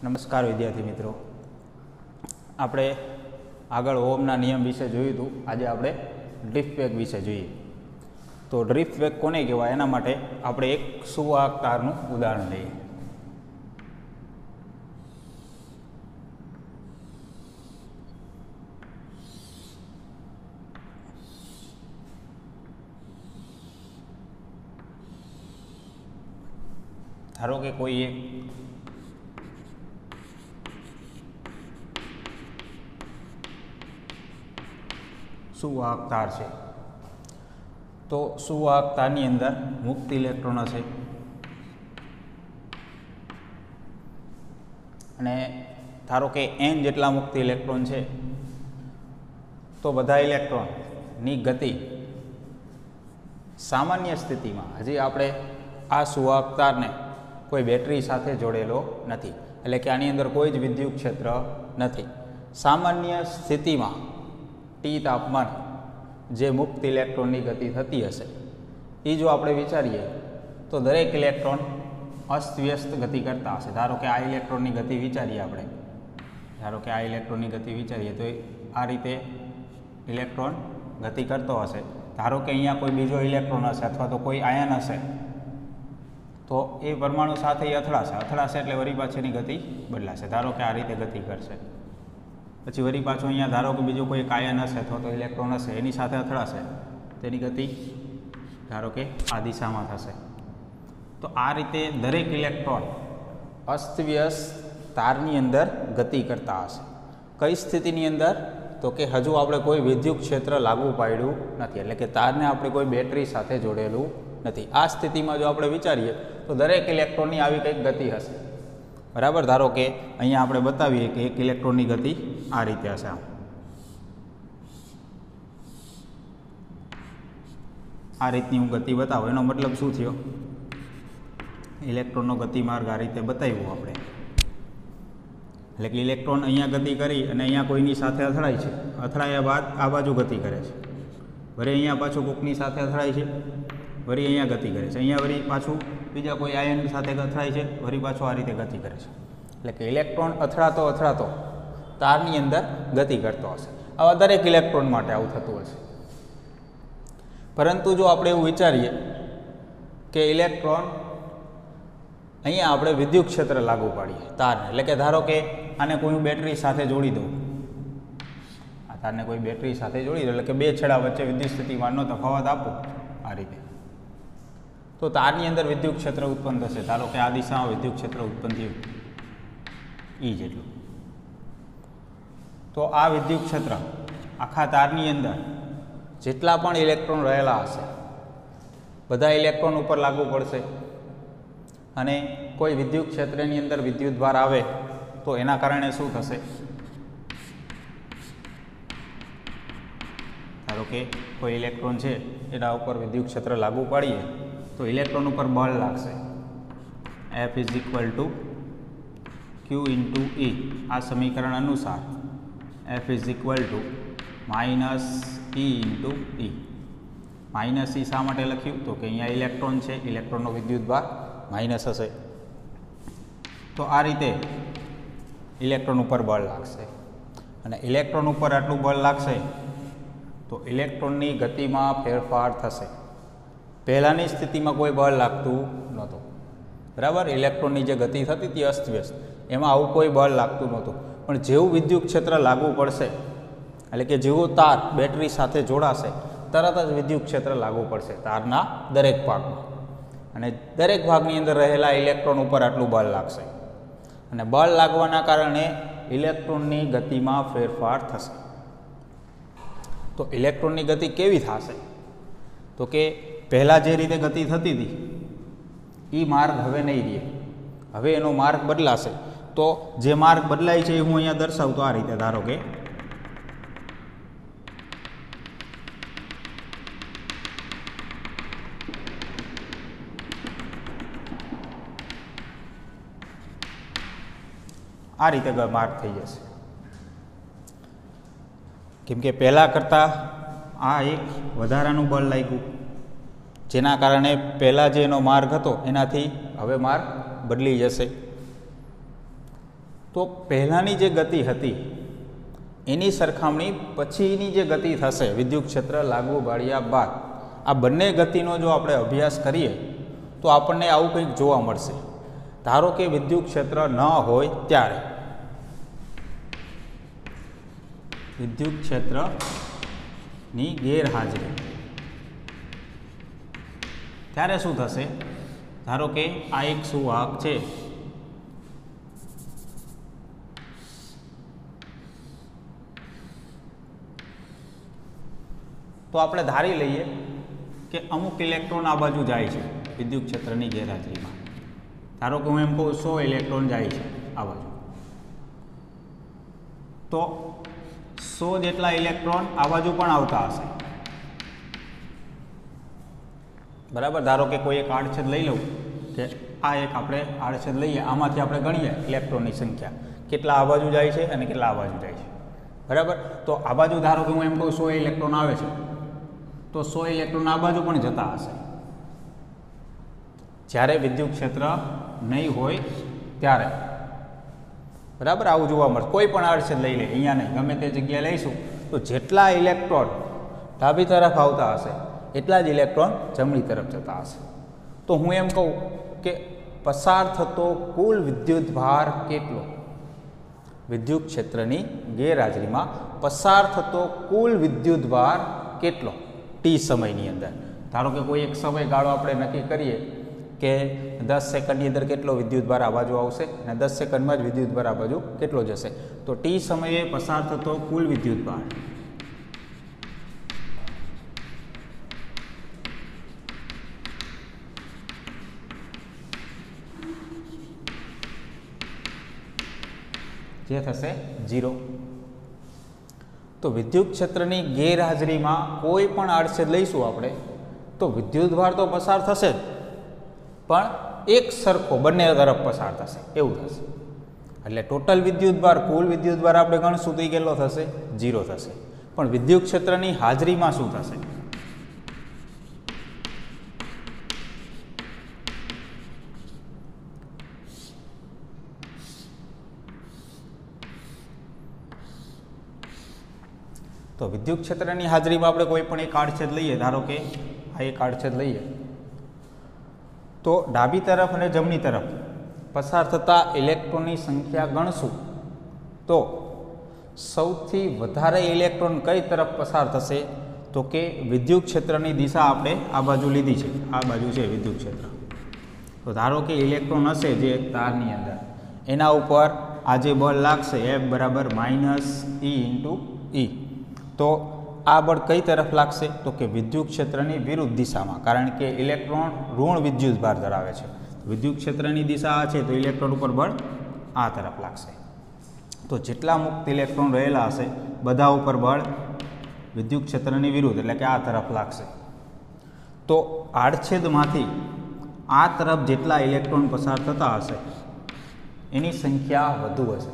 નમસ્કાર વિદ્યાર્થી મિત્રો, આપણે આગળ ઓહમના નિયમ વિશે જોયું હતું. આજે આપણે ડ્રિફ્ટ વેગ વિશે જોઈએ. તો ડ્રિફ્ટ વેગ કોને કહેવાય એના માટે આપણે એક સુવાહક તારનું ઉદાહરણ લઈએ. ધારો કે કોઈ એક સુવાહક તાર છે, તો સુવાહક તારની અંદર મુક્ત ઇલેક્ટ્રોન હશે અને ધારો કે n જેટલા મુક્ત ઇલેક્ટ્રોન છે, તો બધા ઇલેક્ટ્રોનની ગતિ સામાન્ય સ્થિતિમાં, હજી આપણે આ સુવાહક તારને કોઈ બેટરી સાથે જોડેલો નથી, એટલે કે આની અંદર કોઈ જ વિદ્યુત ક્ષેત્ર નથી. સામાન્ય સ્થિતિમાં ટી તાપમાન જે મુક્ત ઇલેક્ટ્રોનની ગતિ થતી હશે એ જો આપણે વિચારીએ તો દરેક ઇલેક્ટ્રોન અસ્તવ્યસ્ત ગતિ કરતા હશે. ધારો કે આ ઇલેક્ટ્રોનની ગતિ વિચારીએ આપણે, ધારો કે આ ઇલેક્ટ્રોનની ગતિ વિચારીએ તો આ રીતે ઇલેક્ટ્રોન ગતિ કરતો હશે. ધારો કે અહીંયા કોઈ બીજો ઇલેક્ટ્રોન હશે અથવા તો કોઈ આયન હશે, તો એ પરમાણુ સાથે એ અથડાશે એટલે વળી પાછળની ગતિ બદલાશે. ધારો કે આ રીતે ગતિ કરશે, પછી વળી પાછું અહીંયા ધારો કે બીજું કોઈ આયન હશે અથવા તો ઇલેક્ટ્રોન હશે, એની સાથે અથડાશે, તેની ગતિ ધારો કે આ દિશામાં થશે. તો આ રીતે દરેક ઇલેક્ટ્રોન અસ્તવ્યસ્ત તારની અંદર ગતિ કરતા હશે. કઈ સ્થિતિની અંદર? તો કે હજુ આપણે કોઈ વિદ્યુત ક્ષેત્ર લાગુ પાડ્યું નથી, એટલે કે તારને આપણે કોઈ બેટરી સાથે જોડેલું નથી. આ સ્થિતિમાં જો આપણે વિચારીએ તો દરેક ઇલેક્ટ્રોનની આવી કંઈક ગતિ હશે, બરાબર. ધારો કે અહીંયા આપણે બતાવીએ કે એક ઇલેક્ટ્રોનની ગતિ આ રીતે હશે. આ રીતની હું ગતિ બતાવું, એનો મતલબ શું થયો? ઇલેક્ટ્રોનનો ગતિમાર્ગ આ રીતે બતાવ્યો આપણે, એટલે કે ઇલેક્ટ્રોન અહીંયા ગતિ કરી અને અહીંયા કોઈની સાથે અથડાય છે, અથડાયા બાદ આ બાજુ ગતિ કરે છે, વળી અહીંયા પાછું કોકની સાથે અથડાય છે, વળી અહીંયા ગતિ કરે છે, અહીંયા વળી પાછું બીજા કોઈ આયન સાથે અથડાય છે, વળી પાછું આ રીતે ગતિ કરે છે. એટલે કે ઇલેક્ટ્રોન અથડાતો તારની અંદર ગતિ કરતો હશે. આવા દરેક ઇલેક્ટ્રોન માટે આવું થતું હશે. પરંતુ જો આપણે એવું વિચારીએ કે ઇલેક્ટ્રોન અહીંયા આપણે વિદ્યુત ક્ષેત્ર લાગુ પાડીએ તારને, એટલે કે ધારો કે આને કોઈ બેટરી સાથે જોડી દઉં, આ તારને કોઈ બેટરી સાથે જોડી દઉં, એટલે કે બે છેડા વચ્ચે વિદ્યુત સ્થિતિમાનનો તફાવત આપો આ રીતે, તો તારની અંદર વિદ્યુત ક્ષેત્ર ઉત્પન્ન થશે. ધારો કે આ દિશામાં વિદ્યુત ક્ષેત્ર ઉત્પન્ન થયું E જેટલું, તો આ વિદ્યુત ક્ષેત્ર આખા તારની અંદર જેટલા પણ ઇલેક્ટ્રોન રહેલા હશે બધા ઇલેક્ટ્રોન ઉપર લાગુ પડશે અને કોઈ વિદ્યુત ક્ષેત્રની અંદર વિદ્યુત ભાર આવે તો એના કારણે શું થશે? ધારો કે કોઈ ઇલેક્ટ્રોન છે એના ઉપર વિદ્યુત ક્ષેત્ર લાગુ પાડીએ તો ઇલેક્ટ્રોન ઉપર બળ લાગશે. F = Q × E. આ સમીકરણ અનુસાર F = -E × E. -E શા માટે લખ્યું? તો કે અહીંયા ઇલેક્ટ્રોન છે, ઇલેક્ટ્રોનનો વિદ્યુત ભાર માઇનસ હશે, તો આ રીતે ઇલેક્ટ્રોન ઉપર બળ લાગશે. અને ઇલેક્ટ્રોન ઉપર આટલું બળ લાગશે તો ઇલેક્ટ્રોનની ગતિમાં ફેરફાર થશે. પહેલાંની સ્થિતિમાં કોઈ બળ લાગતું નહોતું, બરાબર. ઇલેક્ટ્રોનની જે ગતિ થતી હતી અસ્તવ્યસ્ત, એમાં આવું કોઈ બળ લાગતું નહોતું. પણ જેવું વિદ્યુત ક્ષેત્ર લાગુ પડશે, એટલે કે જેવું તાર બેટરી સાથે જોડાશે, તરત જ વિદ્યુત ક્ષેત્ર લાગુ પડશે તારના દરેક ભાગમાં, અને દરેક ભાગની અંદર રહેલા ઇલેક્ટ્રોન ઉપર આટલું બળ લાગશે. અને બળ લાગવાના કારણે ઇલેક્ટ્રોનની ગતિમાં ફેરફાર થશે. તો ઇલેક્ટ્રોનની ગતિ કેવી થશે? તો કે પહેલાં જે રીતે ગતિ થતી હતી એ માર્ગ હવે નહીં રહે, હવે એનો માર્ગ બદલાશે. તો જે માર્ગ બદલાય છે એ હું અહીંયા દર્શાવું તો આ રીતે, ધારો કે આ રીતે માર્ગ થઈ જશે. કેમ કે પહેલાં કરતાં આ એક વધારાનું બળ લાગ્યું, જેના કારણે પહેલાં જે એનો માર્ગ હતો એનાથી હવે માર્ગ બદલી જશે. તો પહેલાંની જે ગતિ હતી એની સરખામણી પછીની જે ગતિ થશે વિદ્યુત ક્ષેત્ર લાગુ પાડ્યા બાદ, આ બંને ગતિનો જો આપણે અભ્યાસ કરીએ તો આપણને આવું કંઈક જોવા મળશે. ધારો કે વિદ્યુત ક્ષેત્ર ન હોય ત્યારે વિદ્યુત ક્ષેત્રની ગેરહાજરી ત્યારે શું થશે? ધારો કે આ એક સુવાહક છે, તો આપણે ધારી લઈએ કે અમુક ઇલેક્ટ્રોન આ બાજુ જાય છે વિદ્યુત ક્ષેત્રની ગેરહાજરીમાં. ધારો કે હું એમ કહું 100 ઇલેક્ટ્રોન જાય છે આ બાજુ, તો 100 જેટલા ઇલેક્ટ્રોન આ બાજુ પણ આવતા હશે. બરાબર. ધારો કે કોઈ એક આડછેદ લઈ લઉં કે આ એક આપણે આડછેદ લઈએ, આમાંથી આપણે ગણીએ ઇલેક્ટ્રોનની સંખ્યા કેટલા આ બાજુ જાય છે અને કેટલા આ બાજુ જાય છે. બરાબર. તો આ બાજુ ધારો કે હું એમ કહું 100 ઇલેક્ટ્રોન આવે છે, તો 100 ઇલેક્ટ્રોન આ બાજુ પણ જતા હશે. જ્યારે વિદ્યુત ક્ષેત્ર નહીં હોય ત્યારે. બરાબર. આવું જોવા મળશે. કોઈ પણ આડછેદ લઈ લે, અહીંયા નહીં, ગમે તે જગ્યાએ લઈશું તો જેટલા ઇલેક્ટ્રોન ડાબી તરફ આવતા હશે એટલા જ ઇલેક્ટ્રોન જમણી તરફ જતા હશે. તો હું એમ કહું કે પસાર થતો કુલ વિદ્યુતભાર કેટલો? વિદ્યુત ક્ષેત્રની ગેરહાજરીમાં પસાર થતો કુલ વિદ્યુતભાર કેટલો ટી સમયની અંદર? ધારો કે કોઈ એક સમયગાળો આપણે નક્કી કરીએ કે 10 સેકન્ડની અંદર કેટલો વિદ્યુતભાર આ બાજુ આવશે અને 10 સેકન્ડમાં જ વિદ્યુતભાર આ બાજુ કેટલો જશે. તો ટી સમયે પસાર થતો કુલ વિદ્યુતભાર જે થશે 0. તો વિદ્યુત ક્ષેત્રની ગેરહાજરીમાં કોઈ પણ આડછેદ લઈશું આપણે તો વિદ્યુતભાર તો પસાર થશે જ, પણ એક સરખો બંને તરફ પસાર થશે એવું થશે. એટલે ટોટલ વિદ્યુતભાર, કુલ વિદ્યુતભાર આપણે ગણશું તો એ કેટલો થશે? 0 થશે. પણ વિદ્યુત ક્ષેત્રની હાજરીમાં શું થશે? તો વિદ્યુત ક્ષેત્રની હાજરીમાં આપણે કોઈ પણ એક આડછેદ લઈએ, ધારો કે આ એક આડછેદ લઈએ, તો ડાબી તરફ અને જમણી તરફ પસાર થતા ઇલેક્ટ્રોનની સંખ્યા ગણશું તો સૌથી વધારે ઇલેક્ટ્રોન કઈ તરફ પસાર થશે? તો કે વિદ્યુત ક્ષેત્રની દિશા આપણે આ બાજુ લીધી છે, આ બાજુ છે વિદ્યુત ક્ષેત્ર. તો ધારો કે ઇલેક્ટ્રોન હશે જે તારની અંદર, એના ઉપર આ જે બળ લાગશે F બરાબર -E × E, તો આ બળ કઈ તરફ લાગશે? તો કે વિદ્યુત ક્ષેત્રની વિરુદ્ધ દિશામાં, કારણ કે ઇલેક્ટ્રોન ઋણ વિદ્યુતભાર ધરાવે છે. વિદ્યુત ક્ષેત્રની દિશા આ છે તો ઇલેક્ટ્રોન ઉપર બળ આ તરફ લાગશે. તો જેટલા મુક્ત ઇલેક્ટ્રોન રહેલા હશે બધા ઉપર બળ વિદ્યુત ક્ષેત્રની વિરુદ્ધ એટલે કે આ તરફ લાગશે. તો આડછેદમાંથી આ તરફ જેટલા ઇલેક્ટ્રોન પસાર થતા હશે એની સંખ્યા વધુ હશે,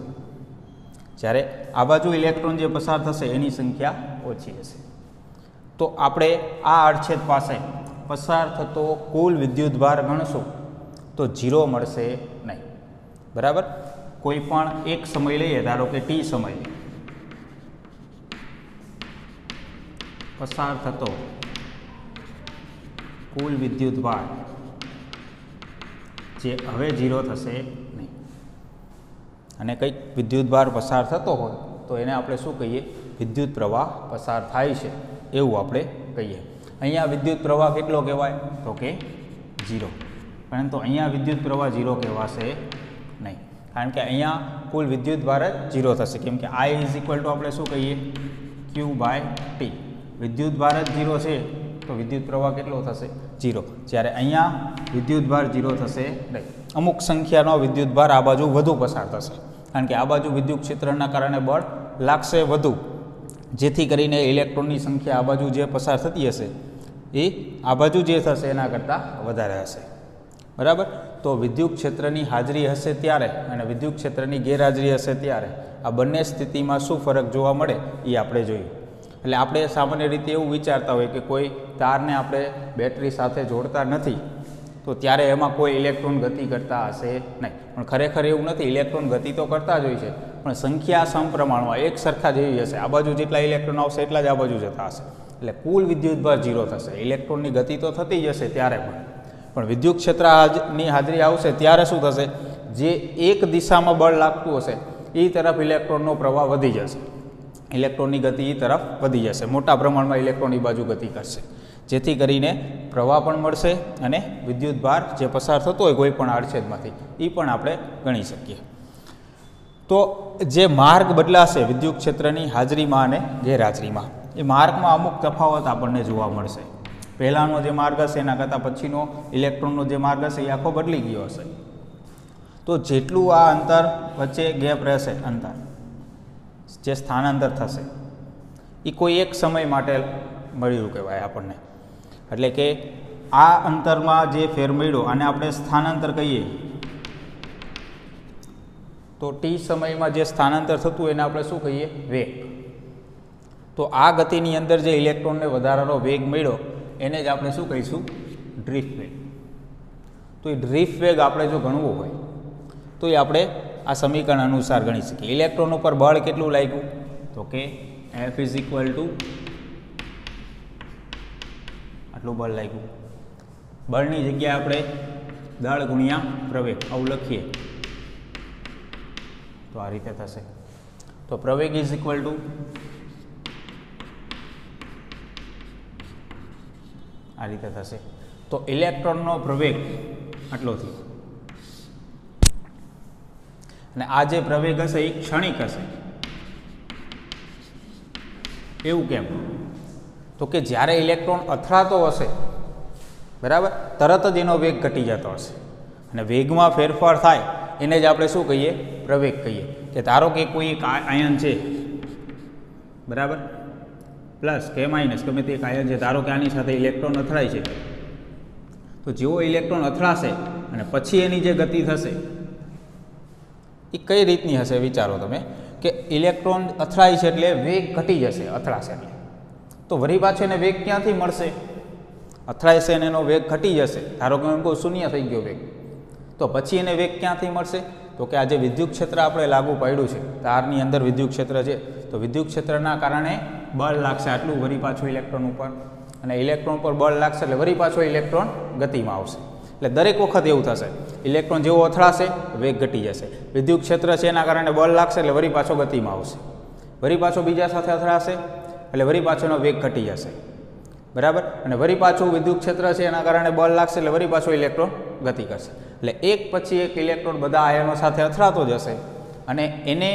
જ્યારે આ બાજુ ઇલેક્ટ્રોન જે પસાર થશે એની સંખ્યા ઓછી હશે. તો આપણે આ આડછેદ પાસે પસાર થતો કુલ વિદ્યુતભાર ગણશું તો 0 મળશે નહીં. બરાબર. કોઈ પણ એક સમય લઈએ, ધારો કે ટી સમય, પસાર થતો કુલ વિદ્યુતભાર જે હવે 0 થશે નહીં. અને કંઈક વિદ્યુતભાર પસાર થતો હોય તો એને આપણે શું કહીએ? વિદ્યુત પ્રવાહ પસાર થાય છે એવું આપણે કહીએ. અહીંયા વિદ્યુત પ્રવાહ કેટલો કહેવાય? તો કે 0. પરંતુ અહીંયા વિદ્યુત પ્રવાહ 0 કહેવાશે નહીં, કારણ કે અહીંયા કુલ વિદ્યુતભાર જ 0 થશે, કેમ કે I = આપણે શું કહીએ? Q/T. વિદ્યુતભાર જ 0 છે તો વિદ્યુત પ્રવાહ કેટલો થશે? 0. જ્યારે અહીંયા વિદ્યુતભાર 0 થશે નહીં. અમુક સંખ્યાનો વિદ્યુતભાર આ બાજુ વધુ પસાર થશે, કારણ કે આ બાજુ વિદ્યુત ક્ષેત્રના કારણે બળ લાગશે વધુ, જેથી કરીને ઇલેક્ટ્રોનની સંખ્યા આ બાજુ જે પસાર થતી હશે એ આ બાજુ જે થશે એના કરતાં વધારે હશે. બરાબર. તો વિદ્યુત ક્ષેત્રની હાજરી હશે ત્યારે અને વિદ્યુત ક્ષેત્રની ગેરહાજરી હશે ત્યારે આ બંને સ્થિતિમાં શું ફરક જોવા મળે એ આપણે જોયું. એટલે આપણે સામાન્ય રીતે એવું વિચારતા હોય કે કોઈ તારને આપણે બેટરી સાથે જોડતા નથી તો તો ત્યારે એમાં કોઈ ઇલેક્ટ્રોન ગતિ કરતા હશે નહીં. પણ ખરેખર એવું નથી, ઇલેક્ટ્રોન ગતિ તો કરતા જ હોય છે, પણ સંખ્યા સમપ્રમાણમાં એક સરખા જેવી હશે. આ બાજુ જેટલા ઇલેક્ટ્રોન આવશે એટલા જ આ બાજુ જતા હશે, એટલે કુલ વિદ્યુતભાર 0 થશે. ઇલેક્ટ્રોનની ગતિ તો થતી જ હશે ત્યારે પણ વિદ્યુત ક્ષેત્રની હાજરી આવશે ત્યારે શું થશે, જે એક દિશામાં બળ લાગતું હશે એ તરફ ઇલેક્ટ્રોનનો પ્રવાહ વધી જશે, ઇલેક્ટ્રોનની ગતિ એ તરફ વધી જશે, મોટા પ્રમાણમાં ઇલેક્ટ્રોન એ બાજુ ગતિ કરશે, જેથી કરીને પ્રવાહ પણ મળશે અને વિદ્યુતભાર જે પસાર થતો હોય કોઈ પણ આડછેદમાંથી એ પણ આપણે ગણી શકીએ. તો જે માર્ગ બદલાશે વિદ્યુત ક્ષેત્રની હાજરીમાં અને ગેરહાજરીમાં, એ માર્ગમાં અમુક તફાવત આપણને જોવા મળશે. પહેલાંનો જે માર્ગ હશે એના કરતાં પછીનો ઇલેક્ટ્રોનનો જે માર્ગ હશે એ આખો બદલી ગયો હશે. તો જેટલું આ અંતર વચ્ચે ગેપ રહેશે, અંતર જે સ્થાનાંતર થશે એ કોઈ એક સમય માટે મળ્યું કહેવાય આપણને. એટલે કે આ અંતરમાં જે ફેર મળ્યો આને આપણે સ્થાનાંતર કહીએ. તો ટી સમયમાં જે સ્થાનાંતર થતું એને આપણે શું કહીએ, વેગ. તો આ ગતિની અંદર જે ઇલેક્ટ્રોનને વધારાનો વેગ મળ્યો એને જ આપણે શું કહીશું, ડ્રિફ્ટ વેગ. તો એ ડ્રિફ્ટ વેગ આપણે જો ગણવો હોય તો એ આપણે આ સમીકરણ અનુસાર ગણી શકીએ. ઇલેક્ટ્રોન ઉપર બળ કેટલું લાગ્યું, તો કે F = આટલું બળ લાગ્યું. બળની જગ્યાએ આપણે દળ ગુણ્યા પ્રવેગ આવું લખીએ તો આ રીતે થશે. તો પ્રવેગ = આ રીતે થશે. તો ઇલેક્ટ્રોનનો પ્રવેગ આટલો થયો અને આ જે પ્રવેગ હશે એ ક્ષણિક હશે. એવું કેમ, તો કે જ્યારે ઇલેક્ટ્રોન અથડાતો હશે બરાબર, તરત જ એનો વેગ ઘટી જતો હશે અને વેગમાં ફેરફાર થાય એને જ આપણે શું કહીએ, પ્રવેગ કહીએ. કે ધારો કે કોઈ એક આયન છે બરાબર, પ્લસ કે માઇનસ ગમે તે એક આયન છે, ધારો કે આની સાથે ઇલેક્ટ્રોન અથડાય છે, તો જેવો ઇલેક્ટ્રોન અથડાશે અને પછી એની જે ગતિ થશે એ કઈ રીતની હશે વિચારો તમે, કે ઇલેક્ટ્રોન અથડાય છે એટલે વેગ ઘટી જશે, અથડાશે એટલે. તો વળી પાછો એને વેગ ક્યાંથી મળશે, અથડાય છે અને એનો વેગ ઘટી જશે, ધારો કે એમ કહું શૂન્ય થઈ ગયો વેગ, તો પછી એને વેગ ક્યાંથી મળશે, તો કે આ જે વિદ્યુત ક્ષેત્ર આપણે લાગુ પાડ્યું છે, તારની અંદર વિદ્યુત ક્ષેત્ર છે, તો વિદ્યુત ક્ષેત્રના કારણે બળ લાગશે આટલું વળી પાછું ઇલેક્ટ્રોન ઉપર, અને ઇલેક્ટ્રોન પર બળ લાગશે એટલે વળી પાછો ઇલેક્ટ્રોન ગતિમાં આવશે. એટલે દરેક વખત એવું થશે, ઇલેક્ટ્રોન જેવો અથડાશે વેગ ઘટી જશે, વિદ્યુત ક્ષેત્ર છે એના કારણે બળ લાગશે એટલે વળી પાછો ગતિમાં આવશે, વળી પાછો બીજા સાથે અથડાશે એટલે વળી પાછોનો વેગ ઘટી જશે બરાબર, અને વળી પાછું વિદ્યુત ક્ષેત્ર છે એના કારણે બળ લાગશે એટલે વળી પાછો ઇલેક્ટ્રોન ગતિ કરશે. એટલે એક પછી એક ઇલેક્ટ્રોન બધા આયનો સાથે અથડાતો જશે અને એને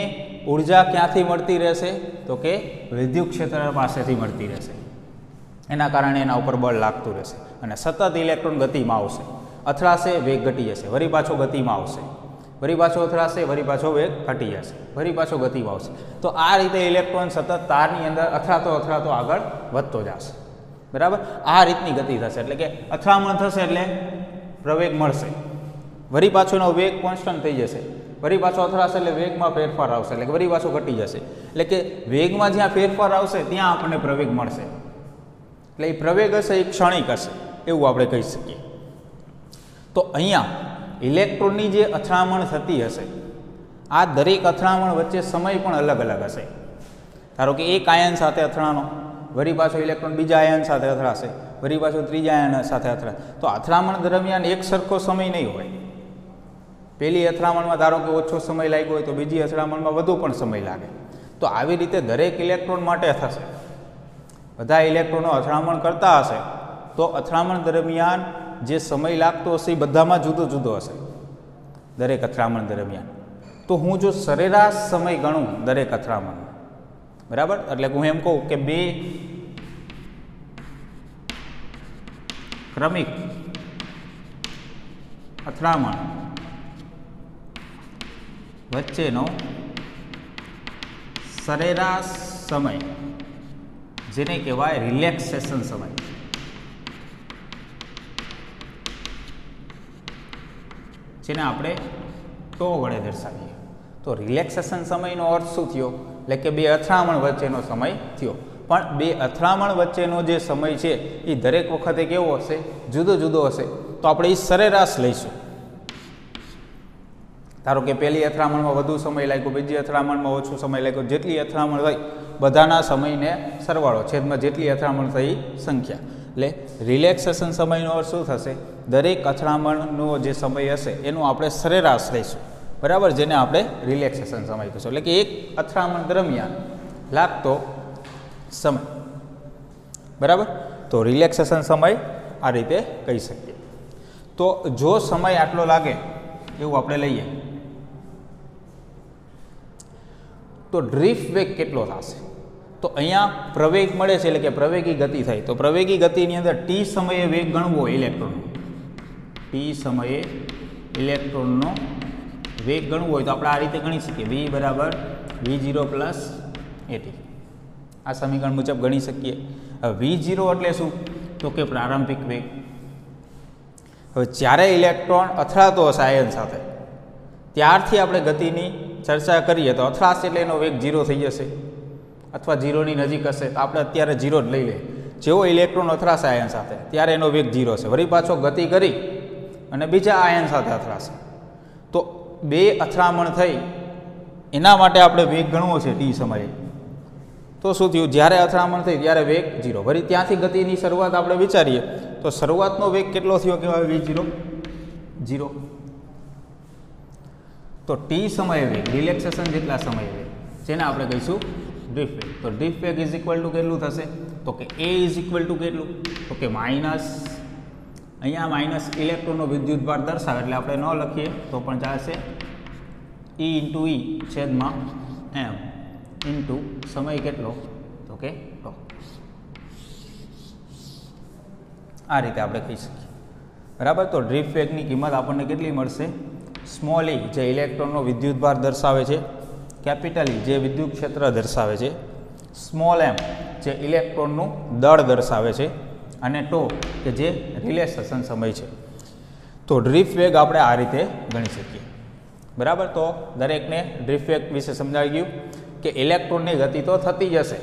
ઉર્જા ક્યાંથી મળતી રહેશે, તો કે વિદ્યુત ક્ષેત્ર પાસેથી મળતી રહેશે, એના કારણે એના ઉપર બળ લાગતું રહેશે અને સતત ઇલેક્ટ્રોન ગતિમાં આવશે, અથડાશે વેગ ઘટી જશે, વળી પાછો ગતિમાં આવશે, વળી પાછો અથડાશે વળી પાછો વેગ ઘટી જશે, વળી પાછો ગતિમાં આવશે. તો આ રીતે ઇલેક્ટ્રોન સતત તારની અંદર અથડાતો આગળ વધતો જશે બરાબર. આ રીતની ગતિ થશે, એટલે કે અથડામણ થશે એટલે પ્રવેગ મળશે, વળી પાછોનો વેગ કોન્સ્ટન્ટ થઈ જશે, વળી પાછો અથડાશે એટલે વેગમાં ફેરફાર આવશે, એટલે વળી પાછો ઘટી જશે. એટલે કે વેગમાં જ્યાં ફેરફાર આવશે ત્યાં આપણને પ્રવેગ મળશે. એટલે એ પ્રવેગ હશે એ ક્ષણિક હશે એવું આપણે કહી શકીએ. તો અહીંયા ઇલેક્ટ્રોનની જે અથડામણ થતી હશે, આ દરેક અથડામણ વચ્ચે સમય પણ અલગ અલગ હશે. ધારો કે એક આયન સાથે અથડાનો, વળી પાછો ઇલેક્ટ્રોન બીજા આયન સાથે અથડાશે, વળી પાછો ત્રીજા આયન સાથે અથડાશે, તો અથડામણ દરમિયાન એક સરખો સમય નહીં હોય. પહેલી અથડામણમાં ધારો કે ઓછો સમય લાગ્યો હોય તો બીજી અથડામણમાં વધુ પણ સમય લાગે. તો આવી રીતે દરેક ઇલેક્ટ્રોન માટે થશે. બધા ઇલેક્ટ્રોનો અથડામણ કરતા હશે તો અથડામણ દરમિયાન જે સમય લાગતો હશે એ બધામાં જુદો જુદો હશે દરેક અથડામણ દરમિયાન. તો હું જો સરેરાશ સમય ગણું દરેક અથડામણ બરાબર, એટલે હું એમ કહું કે બે ક્રમિક અથડામણ વચ્ચેનો સરેરાશ સમય, જેને કહેવાય રિલેક્સેશન સમય, જેને આપણે ટો વડે દર્શાવીએ. તો રિલેક્સેશન સમયનો અર્થ શું થયો, એટલે કે બે અથડામણ વચ્ચેનો સમય થયો. પણ બે અથડામણ વચ્ચેનો જે સમય છે એ દરેક વખતે કેવો હશે, જુદો જુદો હશે. તો તો આપણે એ સરેરાશ લઈશું. ધારો કે પહેલી અથડામણમાં વધુ સમય લાગ્યો, બીજી અથડામણમાં ઓછો સમય લાગ્યો, જેટલી અથડામણ થઈ બધાના સમયને સરવાળો છેદમાં જેટલી અથડામણ થઈ સંખ્યા. એટલે રિલેક્સેશન સમયનો અર્થ શું થશે? દરેક અથડામણનો જે સમય હશે એનું આપણે સરેરાશ લઈશું, બરાબર, જેને આપણે રિલેક્સેશન સમય કહીશું. એટલે કે એક અથડામણ દરમિયાન લાગતો સમય, બરાબર. તો રિલેક્સેશન સમય આ રીતે કહી શકીએ. તો જો સમય આટલો લાગે એવું આપણે લઈએ તો ડ્રિફ્ટ વેગ કેટલો થશે? તો અહીંયા પ્રવેગ મળે છે, એટલે કે પ્રવેગી ગતિ થાય. તો પ્રવેગી ગતિની અંદર ટી સમયે વેગ ગણવો ઇલેક્ટ્રોનનો, ટી સમયે ઇલેક્ટ્રોનનો વેગ ગણવો હોય તો આપણે આ રીતે ગણી શકીએ, v બરાબર v0 પ્લસ at. આ સમીકરણ મુજબ ગણી શકીએ. હવે v0 એટલે શું? તો કે પ્રારંભિક વેગ. હવે જ્યારે ઇલેક્ટ્રોન અથડાતો હશે આયન સાથે ત્યારથી આપણે ગતિની ચર્ચા કરીએ તો અથડાશે એટલે એનો વેગ 0 થઈ જશે અથવા 0ની નજીક હશે તો આપણે અત્યારે 0 જ લઈ લઈએ. જેવો ઇલેક્ટ્રોન અથડાશે આયન સાથે ત્યારે એનો વેગ 0 છે. વળી પાછો ગતિ કરી અને બીજા આયન સાથે અથડાશે તો બે અથડામણ થઈ એના માટે આપણે વેગ ગણવો છે ટી સમયે. તો શું થયું? જ્યારે અથડામણ થઈ ત્યારે વેગ 0. વળી ત્યાંથી ગતિની શરૂઆત આપણે વિચારીએ તો શરૂઆતનો વેગ કેટલો થયો કહેવાય? v0 0. તો ટી સમયે વેગ રિલેક્સેશન જેટલા સમયે વેગ જેને આપણે કહીશું ડ્રિફ્ટ વેગ. તો ડ્રિફ્ટ વેગ ઇઝ ઇક્વલ ટુ કેટલું થશે? તો કે એ ઇઝ ઇક્વલ ટુ કેટલું? તો કે માઇનસ, અહીંયા માઇનસ ઇલેક્ટ્રોનનો વિદ્યુતભાર દર્શાવે એટલે આપણે ન લખીએ તો પણ ચાલશે, E ઇન્ટુ E છેદમાં m ઇન્ટુ સમય કેટલો? તો કે τ. આ રીતે આપણે કહી શકીએ, બરાબર. તો ડ્રિફ્ટ વેગની કિંમત આપણને કેટલી મળશે? સ્મોલ e જે ઇલેક્ટ્રોનનો વિદ્યુતભાર દર્શાવે છે, કેપિટલ E જે વિદ્યુત ક્ષેત્ર દર્શાવે છે, સ્મોલ m જે ઇલેક્ટ્રોનનું દળ દર્શાવે છે અને τ કે જે રિલેક્સેશન સમય છે. તો ડ્રિફ્ટ વેગ આપણે આ રીતે ગણી શકીએ, બરાબર. તો દરેકને ડ્રિફ્ટ વેગ વિશે સમજાવી ગયું કે ઇલેક્ટ્રોનની ગતિ તો થતી જ હશે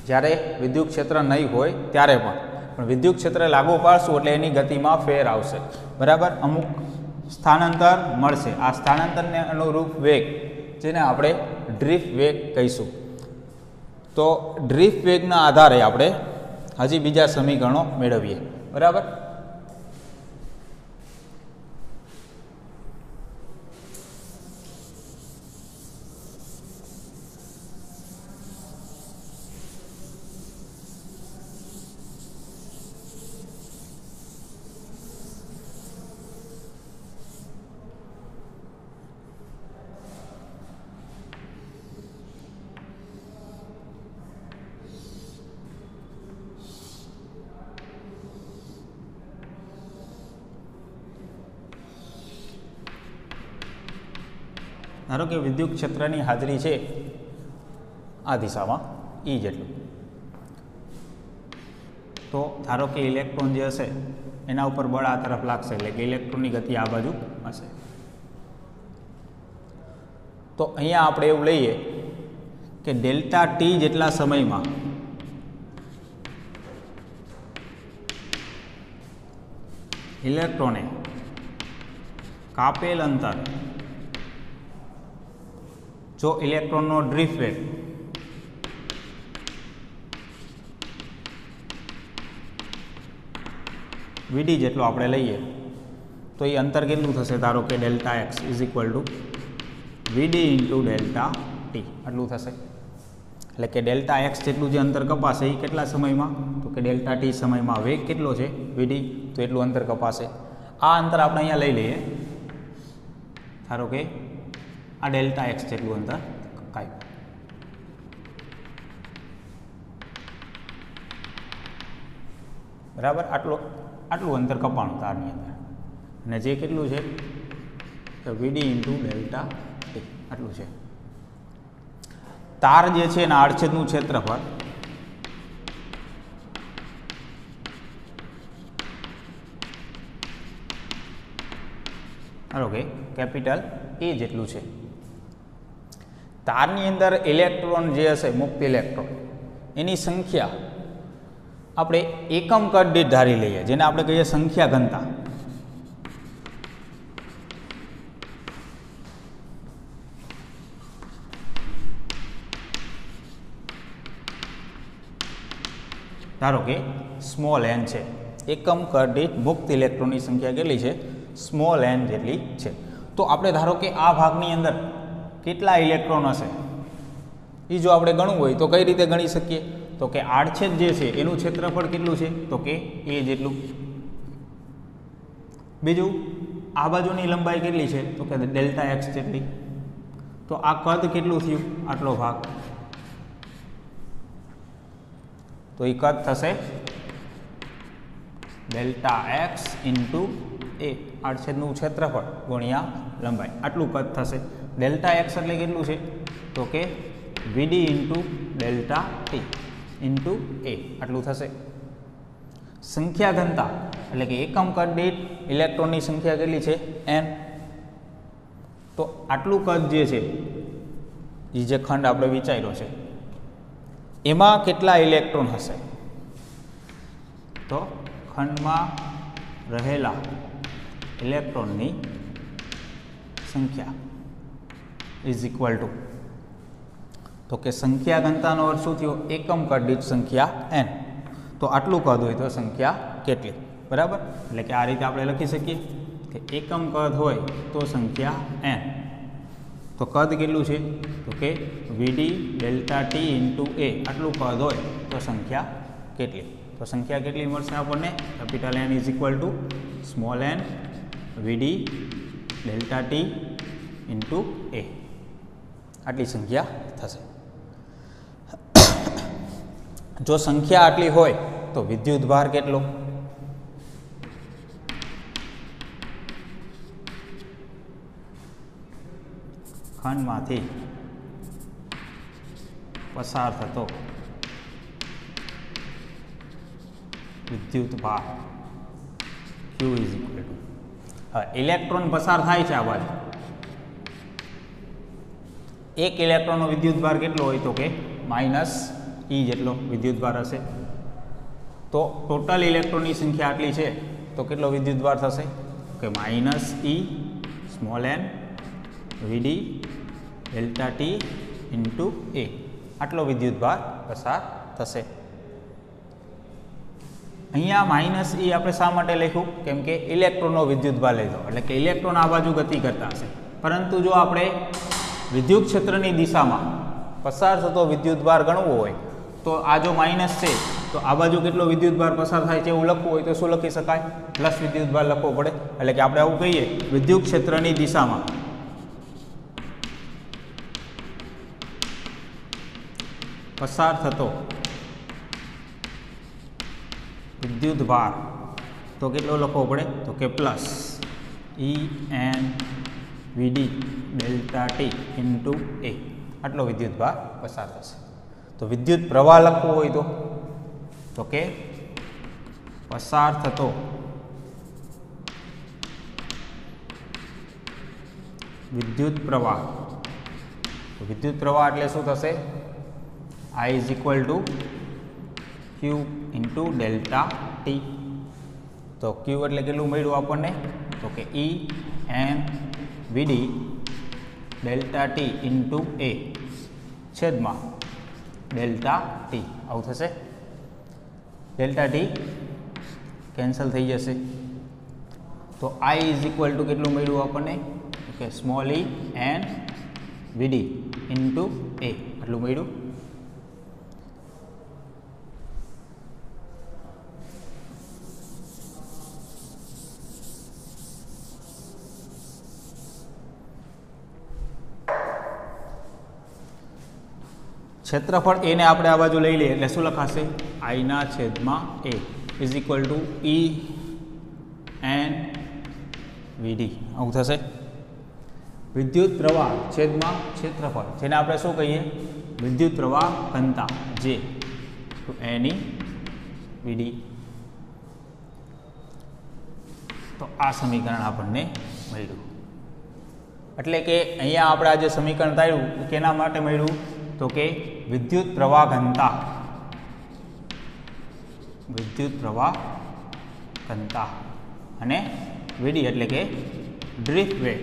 જ્યારે વિદ્યુત ક્ષેત્ર નહીં હોય ત્યારે પણ વિદ્યુત ક્ષેત્ર લાગુ પાડશું એટલે એની ગતિમાં ફેર આવશે, બરાબર. અમુક સ્થાનાંતર મળશે. આ સ્થાનાંતરને અનુરૂપ વેગ જેને આપણે ડ્રિફ્ટ વેગ કહીશું. તો ડ્રિફ્ટ વેગના આધારે આપણે હજી બીજા સમીકરણો મેળવીએ, બરાબર. ધારો કે વિદ્યુત ક્ષેત્રની હાજરી છે આ દિશામાં E જેટલું, તો ધારો કે ઇલેક્ટ્રોન જે હશે એના ઉપર બળ આ તરફ લાગશે એટલે કે ઇલેક્ટ્રોનની ગતિ આ બાજુ હશે. તો અહીંયા આપણે એવું લઈએ કે ડેલ્ટા ટી જેટલા સમયમાં ઇલેક્ટ્રોને કાપેલ અંતર જો ઇલેક્ટ્રોનનો ડ્રિફ્ટ વેગ વીડી જેટલો આપણે લઈએ તો એ અંતર કેટલું થશે? ધારો કે delta x is equal two VD into delta T આટલું થશે. એટલે કે ડેલ્ટા એક્સ જેટલું જે અંતર કપાશે એ કેટલા સમયમાં? તો કે ડેલ્ટા ટી સમયમાં. વેગ કેટલો છે? વીડી, તો એટલું અંતર કપાશે. આ અંતર આપણે અહીંયા લઈ લઈએ. ધારો કે આ ડેલ્ટા એક્સ જેટલું અંતર કાપ્યું, બરાબર. આટલું અંતર કપાણું તારની અંદર અને જે કેટલું છે તો વીડી ઇન્ટુ ડેલ્ટા ટી આટલું છે. તાર જે છે એના આડછેદનું ક્ષેત્રફળ ધારો કે કેપિટલ એ જેટલું છે. તારની અંદર ઇલેક્ટ્રોન જે હશે મુક્ત ઇલેક્ટ્રોન એની સંખ્યા આપણે એકમ કદ દીઠ ધારી લઈએ જેને આપણે કહીએ સંખ્યા ઘનતા. ધારો કે સ્મોલ n છે, એકમ કદ દીઠ મુક્ત ઇલેક્ટ્રોનની સંખ્યા કેટલી છે? સ્મોલ n જેટલી છે. તો આપણે ધારો કે આ ભાગની અંદર કેટલા ઇલેક્ટ્રોન હશે એ જો આપણે ગણવું હોય તો કઈ રીતે ગણી શકીએ? તો કે આડછેદ જે છે એનું ક્ષેત્રફળ કેટલું છે? તો કે a જેટલું. બીજું આ બાજુની લંબાઈ કેટલી છે? તો કે ડેલ્ટા x જેટલી. તો આ કદ કેટલું થયું? આટલો ભાગ. તો એ કદ થશે ડેલ્ટા x ઇન્ટુ a, આડછેદનું ક્ષેત્રફળ ગુણ્યા લંબાઈ, આટલું કદ થશે. ડેલ્ટા x એટલે કેટલું છે? તો કે vd into delta t into a, આટલું થશે. સંખ્યા ઘનતા એટલે કે એકમ કદ દીઠ ઇલેક્ટ્રોનની સંખ્યા કેટલી છે? n. તો આટલું કદ જે છે એ જે ખંડ આપણે વિચાર્યો છે એમાં કેટલા ઇલેક્ટ્રોન હશે? તો ખંડમાં રહેલા ઇલેક્ટ્રોનની સંખ્યા ઇઝ ઇક્વલ ટુ, તો કે સંખ્યા ઘનતાનો અર્થ શું થયો? એકમ કદ દીઠ સંખ્યા n. તો આટલું કદ હોય તો સંખ્યા કેટલી? બરાબર. એટલે કે આ રીતે આપણે લખી શકીએ કે એકમ કદ હોય તો સંખ્યા n. તો કદ કેટલું છે? તો કે vd delta t into a, આટલું કદ હોય તો સંખ્યા કેટલી? તો સંખ્યા કેટલી મળશે આપણને? Capital N is equal two small n vd delta t into a, આટલી સંખ્યા થશે. જો સંખ્યા આટલી હોય તો વિદ્યુત ભાર કેટલો? ખંડમાંથી પસાર થતો વિદ્યુત ભાર Q ઇઝ ઇક્વલ ટુ, હવે ઇલેક્ટ્રોન પસાર થાય છે આ બાજુ, એક ઇલેક્ટ્રોનનો વિદ્યુત ભાર કેટલો હોય? તો કે -e જેટલો વિદ્યુત ભાર હશે. તો ટોટલ ઇલેક્ટ્રોનની સંખ્યા આટલી છે તો કેટલો વિદ્યુત ભાર થશે? કે -e small n vd delta t into a, આટલો વિદ્યુત ભાર પસાર થશે. અહીંયા -e આપણે શા માટે લખ્યું? કેમ કે ઇલેક્ટ્રોનનો વિદ્યુત ભાર લીધો, એટલે કે ઇલેક્ટ્રોન આ બાજુ ગતિ કરતા હશે. પરંતુ જો આપણે વિદ્યુત ક્ષેત્રની દિશામાં પસાર થતો વિદ્યુત ભાર ગણવો હોય તો આ જો માઇનસ છે તો આ બાજુ કેટલો વિદ્યુત ભાર પસાર થાય છે એવું લખવું હોય તો શું લખી શકાય? પ્લસ વિદ્યુત ભાર લખવો પડે. એટલે કે આપણે આવું કહીએ, વિદ્યુત ક્ષેત્રની દિશામાં પસાર થતો વિદ્યુત ભાર તો કેટલો લખવો પડે? તો કે plus en vd delta t into a, આટલો વિદ્યુત ભાર પસાર થશે. તો વિદ્યુત પ્રવાહ લખવો હોય તો કે પસાર થતો વિદ્યુત પ્રવાહ. તો વિદ્યુત પ્રવાહ એટલે શું થશે? I is equal two Q into delta t. તો Q એટલે કેટલું મળ્યું આપણને? તો કે en vd delta t into a છેદમાં ડેલ્ટા t, આવું થશે. ડેલ્ટા t કેન્સલ થઈ જશે. તો I ઇઝ ઇક્વલ ટુ કેટલું મળ્યું આપણને? કે small e n vd into a, આટલું મળ્યું. ક્ષેત્રફળ એ ને આપણે આ બાજુ લઈ લઈએ એટલે શું લખાશે? I ના છેદમાં a is equal to e n vd, આવું થશે. વિદ્યુત પ્રવાહ છેદમાં ક્ષેત્રફળ, જેને આપણે શું કહીએ? વિદ્યુત પ્રવાહ ઘનતા, જે n vd. તો આ સમીકરણ આપણને મળ્યું. એટલે કે અહીંયા આપણે આ જે સમીકરણ થયું કેના માટે મળ્યું? તો કે વિદ્યુત પ્રવાહ ઘનતા, વિદ્યુત પ્રવાહ ઘનતા અને vd એટલે કે ડ્રિફ્ટ વેગ.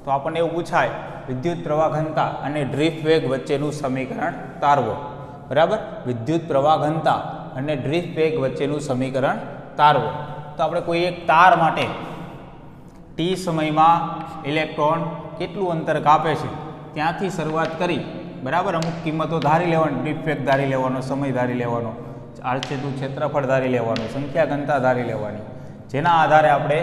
તો આપણને એવું પૂછાય વિદ્યુત પ્રવાહ ઘનતા અને ડ્રિફ્ટ વેગ વચ્ચેનું સમીકરણ તારવો. બરાબર. વિદ્યુત પ્રવાહ ઘનતા અને ડ્રિફ્ટ વેગ વચ્ચેનું સમીકરણ તારવો. તો આપણે કોઈ એક તાર માટે ટી સમયમાં ઇલેક્ટ્રોન કેટલું અંતર કાપે છે ત્યાંથી શરૂઆત કરી, બરાબર, અમુક કિંમતો ધારી લેવાની, ડ્રિફ્ટ વેગ ધારી લેવાનો, સમય ધારી લેવાનો, આડછેદનું ક્ષેત્રફળ ધારી લેવાનું, સંખ્યા ઘનતા ધારી લેવાની, જેના આધારે આપણે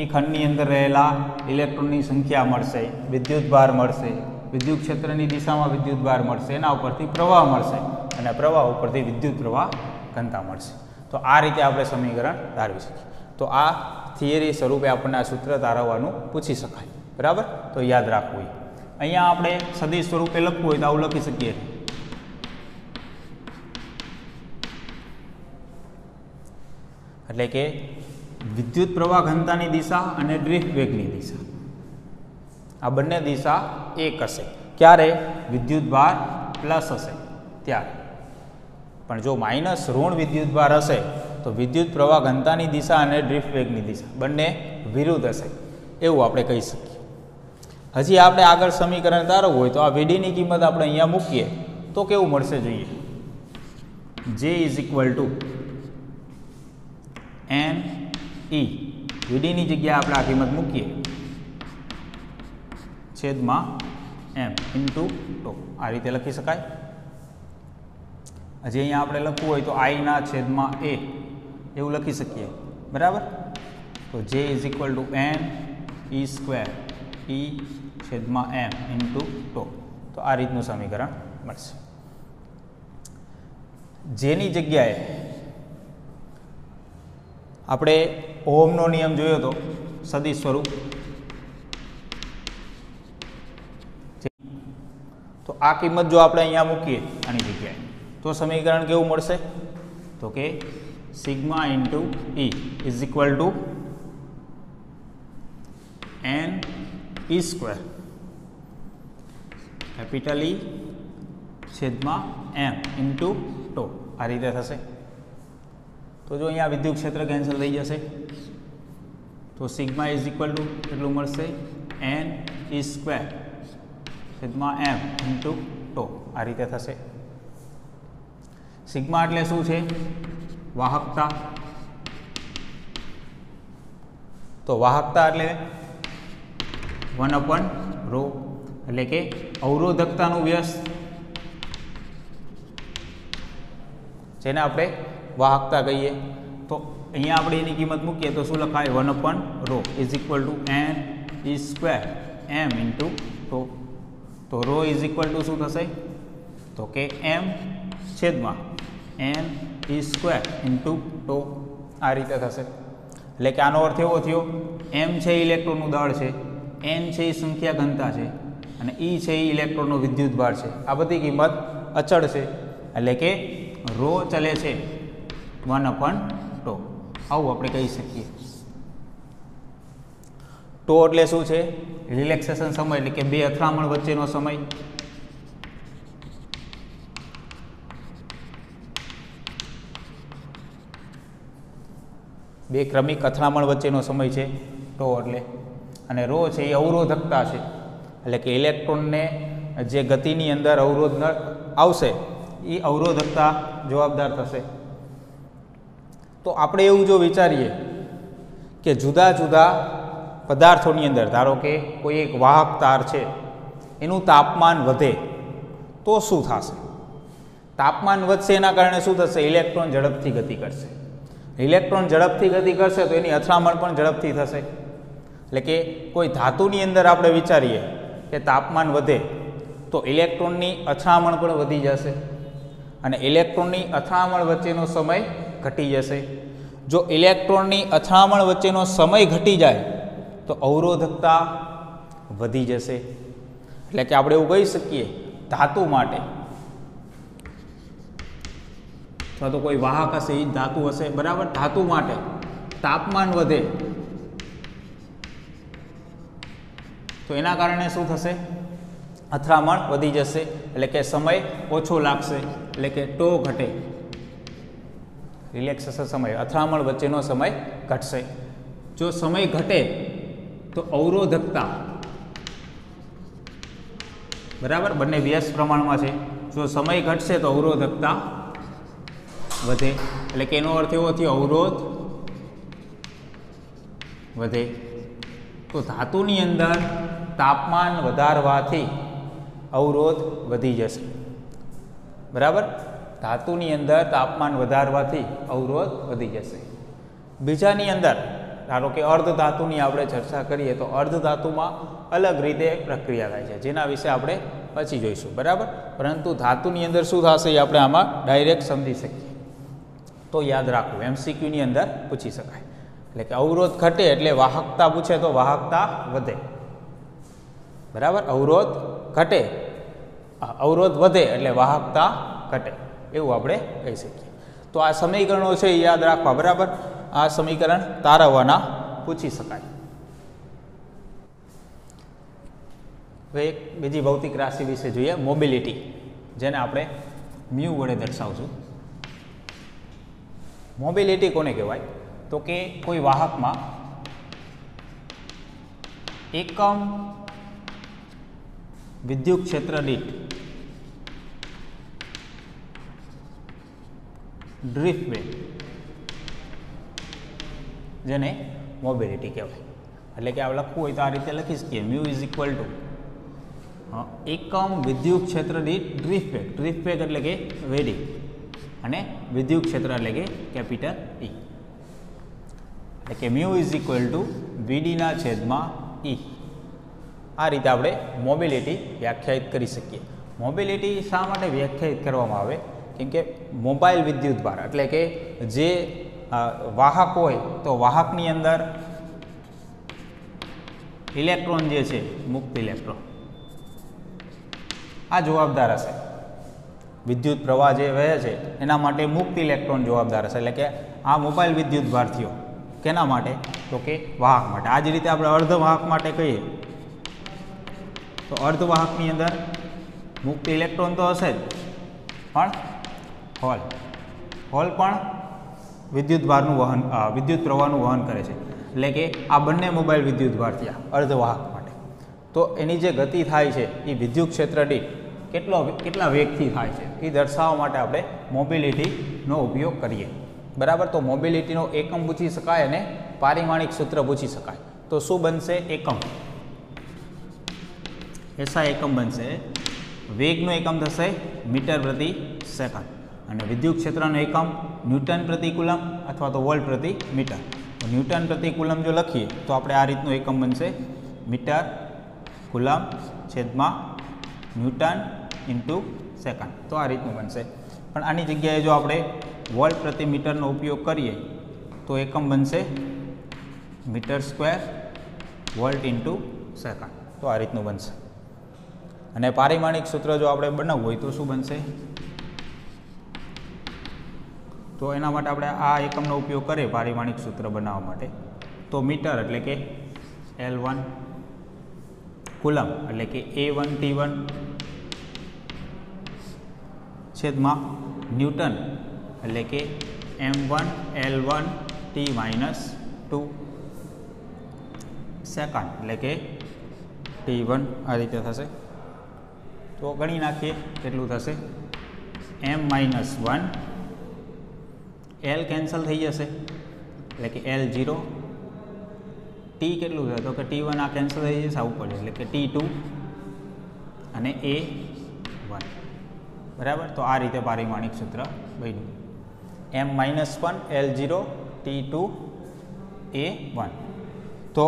એ ખંડની અંદર રહેલા ઇલેક્ટ્રોનની સંખ્યા મળશે, વિદ્યુત ભાર મળશે, વિદ્યુત ક્ષેત્રની દિશામાં વિદ્યુત ભાર મળશે, એના ઉપરથી પ્રવાહ મળશે અને પ્રવાહ ઉપરથી વિદ્યુત પ્રવાહ ઘનતા મળશે. તો આ રીતે આપણે સમીકરણ તારવી શકીએ. તો આ થિયરી સ્વરૂપે આપણને આ સૂત્ર તારવવાનું પૂછી શકાય, બરાબર. તો યાદ રાખવું. અહીંયા આપણે સદિશ સ્વરૂપે લખવું હોય તો આવું લખી શકીએ. એટલે કે વિદ્યુત પ્રવાહ ઘનતાની દિશા અને ડ્રિફ્ટ વેગની દિશા, આ બંને દિશા એક હશે. ક્યારે? વિદ્યુત ભાર પ્લસ હશે ત્યારે. પણ જો માઇનસ ઋણ વિદ્યુત ભાર હશે તો વિદ્યુત પ્રવાહ ઘનતાની દિશા અને ડ્રિફ્ટ વેગની દિશા બંને વિરુદ્ધ હશે, એવું આપણે કહી શકીએ. હજી આપણે આગળ સમીકરણ તારવવું હોય તો આ વીડીની કિંમત આપણે અહીંયા મૂકીએ તો કેવું મળશે જોઈએ. જે is equal to n e, વીડીની જગ્યાએ આપણે આ કિંમત મૂકીએ છેદમાં એમ ઇન્ટુ ટો, આ રીતે લખી શકાય. હજી અહીંયા આપણે લખવું હોય તો આઈના છેદમાં એ એવું લખી શકીએ, બરાબર. તો જે is equal to n e square e છેદમાં એમ ઇન્ટુ ટો. તો આ રીતનું સમીકરણ મળશે. જેની જગ્યાએ આપણે ઓહમનો નિયમ જોયો તો સદિશ સ્વરૂપ, તો આ કિંમત જો આપણે અહીંયા મૂકીએ આની જગ્યાએ તો સમીકરણ કેવું મળશે? તો કે sigma into e is equal to n e square capital e છેદમાં એમ ઇન્ટુ ટો, આ રીતે થશે. તો જો અહીંયા વિદ્યુત ક્ષેત્ર કેન્સલ થઈ જશે તો સિગ્મા ઇઝ ઇક્વલ ટુ કેટલું મળશે? એન ઈ સ્ક્વેર છેદમાં એમ ઇન્ટુ ટો, આ રીતે થશે. સિગ્મા એટલે શું છે? વાહકતા. તો વાહકતા એટલે 1/ρ, એટલે કે અવરોધકતાનું વ્યસ્ત, જેને આપણે વાહકતા કહીએ. તો અહીંયા આપણે એની કિંમત મૂકીએ તો શું લખાય? 1/ρ is equal to n e square m into tau. તો ρ ઇઝ ઇક્વલ ટુ શું થશે? તો કે એમ છેદમાં એન ઈ સ્ક્વેર ઇન્ટુ ટો, આ રીતે થશે. એટલે કે આનો અર્થ એવો થયો, એમ છે ઇલેક્ટ્રોનનું દળ છે, એન છે એ સંખ્યા ઘનતા છે અને ઈ છે એ ઇલેક્ટ્રોનનો વિદ્યુત ભાર છે. આ બધી કિંમત અચળ છે, એટલે કે ρ ચલે છે 1/ρ, આવું આપણે કહી શકીએ. ટો એટલે શું છે? રિલેક્સેશન સમય, એટલે કે બે અથડામણ વચ્ચેનો સમય. બે ક્રમિક અથડામણ વચ્ચેનો સમય છે ટો એટલે. અને ρ છે એ અવરોધકતા છે, એટલે કે ઇલેક્ટ્રોનને જે ગતિની અંદર અવરોધ આવશે એ અવરોધકતા જવાબદાર થશે. તો આપણે એવું જો વિચારીએ કે જુદા જુદા પદાર્થોની અંદર, ધારો કે કોઈ એક વાહક તાર છે, એનું તાપમાન વધે તો શું થશે? તાપમાન વધશે એના કારણે શું થશે? ઇલેક્ટ્રોન ઝડપથી ગતિ કરશે. ઇલેક્ટ્રોન ઝડપથી ગતિ કરશે તો એની અથડામણ પણ ઝડપથી થશે. એટલે કે કોઈ ધાતુની અંદર આપણે વિચારીએ કે તાપમાન વધે તો ઇલેક્ટ્રોનની અથડામણ પણ વધી જશે અને ઇલેક્ટ્રોનની અથડામણ વચ્ચેનો સમય ઘટી જશે. જો ઇલેક્ટ્રોનની અથડામણ વચ્ચેનો સમય ઘટી જાય તો અવરોધકતા વધી જશે. એટલે કે આપણે એવું કહી શકીએ, ધાતુ માટે અથવા તો કોઈ વાહક હશે એ ધાતુ હશે, બરાબર, ધાતુ માટે તાપમાન વધે તો એના કારણે શું થશે? અથડામણ વધી જશે, એટલે કે સમય ઓછો લાગશે, એટલે કે ટો ઘટે. રિલેક્સેશન સમય, અથડામણ વચ્ચેનો સમય ઘટશે. જો સમય ઘટે તો અવરોધકતા, બરાબર, બંને વ્યસ્ત પ્રમાણમાં છે. જો સમય ઘટશે તો અવરોધકતા વધે, એટલે કે એનો અર્થ એવો થયો અવરોધ વધે. તો ધાતુની અંદર તાપમાન વધારવાથી અવરોધ વધી જશે. બરાબર, ધાતુની અંદર તાપમાન વધારવાથી અવરોધ વધી જશે. બીજાની અંદર ધારો કે અર્ધ ધાતુની આપણે ચર્ચા કરીએ તો અર્ધ ધાતુમાં અલગ રીતે પ્રક્રિયા થાય છે, જેના વિશે આપણે પછી જોઈશું. બરાબર, પરંતુ ધાતુની અંદર શું થશે એ આપણે આમાં ડાયરેક્ટ સમજી શકીએ. તો યાદ રાખવું, MCQની અંદર પૂછી શકાય. એટલે કે અવરોધ ઘટે એટલે વાહકતા પૂછે તો વાહકતા વધે. બરાબર, અવરોધ ઘટે, અવરોધ વધે એટલે વાહકતા ઘટે, એવું આપણે કહી શકીએ. તો આ સમીકરણો છે એ યાદ રાખવા. બરાબર, આ સમીકરણ તારવવાના પૂછી શકાય. હવે એક બીજી ભૌતિક રાશિ વિશે જોઈએ, મોબિલિટી, જેને આપણે મ્યુ વડે દર્શાવશું. મોબિલિટી કોને કહેવાય? તો કે કોઈ વાહકમાં એકમ વિદ્યુત ક્ષેત્ર દીઠ ડ્રિફ્ટ વેગ, જેને મોબિલિટી કહેવાય. એટલે કે આ લખવું હોય તો આ રીતે લખી શકીએ, મ્યુ ઇઝ ઇક્વલ ટુ એકમ વિદ્યુત ક્ષેત્ર દીઠ ડ્રિફ્ટ વેગ. ડ્રિફ્ટ વેગ એટલે કે વેડી, અને વિદ્યુત ક્ષેત્ર એટલે કે કેપિટલ E. એટલે કે મ્યુ ઇઝ ઇક્વલ ટુ VDના છેદમાં E. આ રીતે આપણે મોબિલિટી વ્યાખ્યાયિત કરી શકીએ. મોબિલિટી શા માટે વ્યાખ્યાયિત કરવામાં આવે? કેમ કે મોબાઈલ વિદ્યુત ભાર એટલે કે જે વાહક હોય તો વાહકની અંદર ઇલેક્ટ્રોન જે છે, મુક્ત ઇલેક્ટ્રોન, આ જવાબદાર હશે. વિદ્યુત પ્રવાહ જે વહે છે એના માટે મુક્ત ઇલેક્ટ્રોન જવાબદાર હશે. એટલે કે આ મોબાઈલ વિદ્યુત ભાર થયો કેના માટે? તો કે વાહક માટે. આ જ રીતે આપણે અર્ધવાહક માટે કહીએ તો અર્ધવાહકની અંદર મુક્ત ઇલેક્ટ્રોન તો હશે જ, પણ હોલ પણ વિદ્યુત ભારનું વહન, વિદ્યુત પ્રવાહનું વહન કરે છે. એટલે કે આ બંને મોબાઈલ વિદ્યુત ભાર થયા અર્ધવાહક માટે. તો એની જે ગતિ થાય છે એ વિદ્યુત ક્ષેત્ર દીઠ કેટલા વેગથી થાય છે એ દર્શાવવા માટે આપણે મોબિલિટીનો ઉપયોગ કરીએ. બરાબર, તો મોબિલિટીનો એકમ પૂછી શકાય અને પારિમાણિક સૂત્ર પૂછી શકાય. તો શું બનશે? એકમ. એસા એકમ બનશે, વેગનો એકમ થશે મીટર પ્રતિ સેકન્ડ, અને વિદ્યુત ક્ષેત્રનો એકમ ન્યૂટન પ્રતિ કુલમ અથવા તો વોલ્ટ પ્રતિ મીટર. તો ન્યૂટન પ્રતિ કુલમ જો લખીએ તો આપણે આ રીતનું એકમ બનશે, મીટર કુલમ છેદમાં ન્યૂટન ઇન્ટુ સેકન્ડ. તો આ રીતનું બનશે. પણ આની જગ્યાએ જો આપણે વોલ્ટ પ્રતિ મીટરનો ઉપયોગ કરીએ તો એકમ બનશે metre square volt into second. તો આ રીતનું બનશે. અને પારિમાણિક સૂત્ર જો આપણે બનાવવું હોય તો શું બનશે? તો એના માટે આપણે આ એકમનો ઉપયોગ કરીએ પારિમાણિક સૂત્ર બનાવવા માટે. તો મીટર એટલે કે L1, કુલમ એટલે કે A1 T1 છેદમાં ન્યૂટન એટલે કે M1 L1 T-2 સેકન્ડ એટલે કે T1. આ રીતે થશે. તો ગણી નાખીએ કેટલું થશે, M-1, L કેન્સલ થઈ જશે એટલે કે L0, T કેટલું થશે તો કે T1 આ કેન્સલ થઈ જશે આ ઉપર એટલે કે T2 અને A1. બરાબર, તો આ રીતે પારિમાણિક સૂત્ર બન્યું, M-1 L0 T2 A1. તો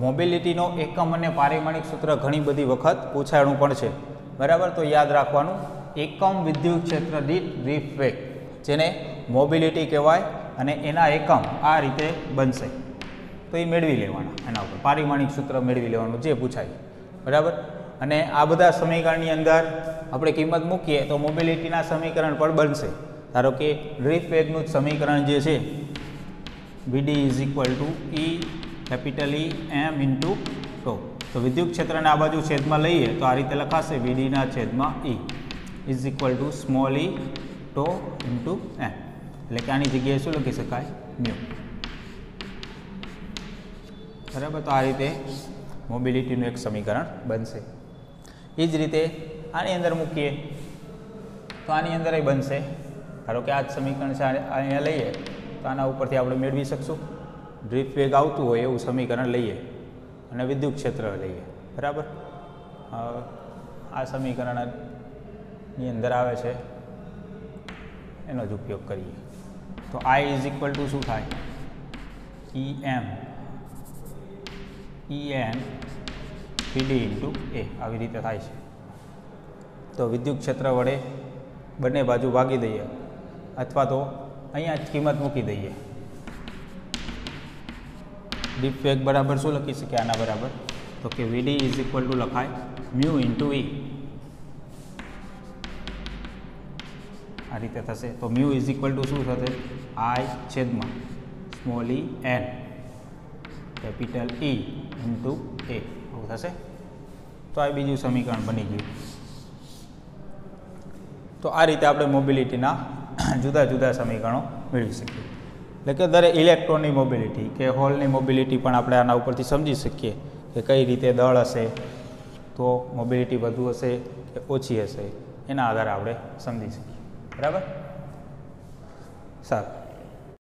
મોબિલિટીનો એકમ અને પારિમાણિક સૂત્ર ઘણી બધી વખત પૂછાણું પણ છે. બરાબર, તો યાદ રાખવાનું, એકમ વિદ્યુત ક્ષેત્ર દીઠ ડ્રિફ્ટ વેગ, જેને મોબિલિટી કહેવાય, અને એના એકમ આ રીતે બનશે. તો એ મેળવી લેવાના, એના ઉપર પારિમાણિક સૂત્ર મેળવી લેવાનું જે પૂછાય. બરાબર, અને આ બધા સમીકરણની અંદર આપણે કિંમત મૂકીએ તો મોબિલિટીના સમીકરણ પણ બનશે. ધારો કે ડ્રિફ્ટ વેગનું જ સમીકરણ જે છે VD is equal to E capital E M into tau. તો વિદ્યુત ક્ષેત્રને આ બાજુ છેદમાં લઈએ તો આ રીતે લખાશે VDના છેદમાં E is equal two small e toe into M. એટલે કે આની જગ્યાએ શું લખી શકાય? મ્યુ. બરાબર, તો આ રીતે મોબિલિટીનું એક સમીકરણ બનશે. એ જ રીતે આની અંદર મૂકીએ તો આની અંદર એ બનશે, ધારો કે આ જ સમીકરણ છે અહીંયા લઈએ તો આના ઉપરથી આપણે મેળવી શકશું ડ્રીફ્ટ વેગ આવતું હોય એવું સમીકરણ લઈએ અને વિદ્યુત ક્ષેત્ર લઈએ, બરાબર. આ સમીકરણની અંદર આવે છે એનો જ ઉપયોગ કરીએ તો I ઇઝ ઇક્વલ ટુ શું થાય, EN PD ઇન્ટુ A આવી રીતે થાય છે. તો વિદ્યુત ક્ષેત્ર વડે બંને બાજુ ભાગી દઈએ અથવા તો અહીંયા જ કિંમત મૂકી દઈએ. ડ્રીફ્ટ વેગ બરાબર શું લખી શકીએ આના બરાબર, તો કે VD ઇઝ ઇક્વલ ટુ લખાય મ્યુ ઇન્ટુ E. આ રીતે થશે. તો મ્યુ ઇઝ ઇક્વલ ટુ શું થશે, I છેદમાં small e n capital E into A આવું થશે. તો આ બીજું સમીકરણ બની ગયું. તો આ રીતે આપણે મોબિલિટીના જુદા જુદા સમીકરણો મેળવી શકીએ. એટલે કે દરેક ઇલેક્ટ્રોનની મોબિલિટી કે હોલની મોબિલિટી પણ આપણે આના ઉપરથી સમજી શકીએ કે કઈ રીતે દળ હશે તો મોબિલિટી વધુ હશે કે ઓછી હશે, એના આધારે આપણે સમજી શકીએ, બરાબર. સારું.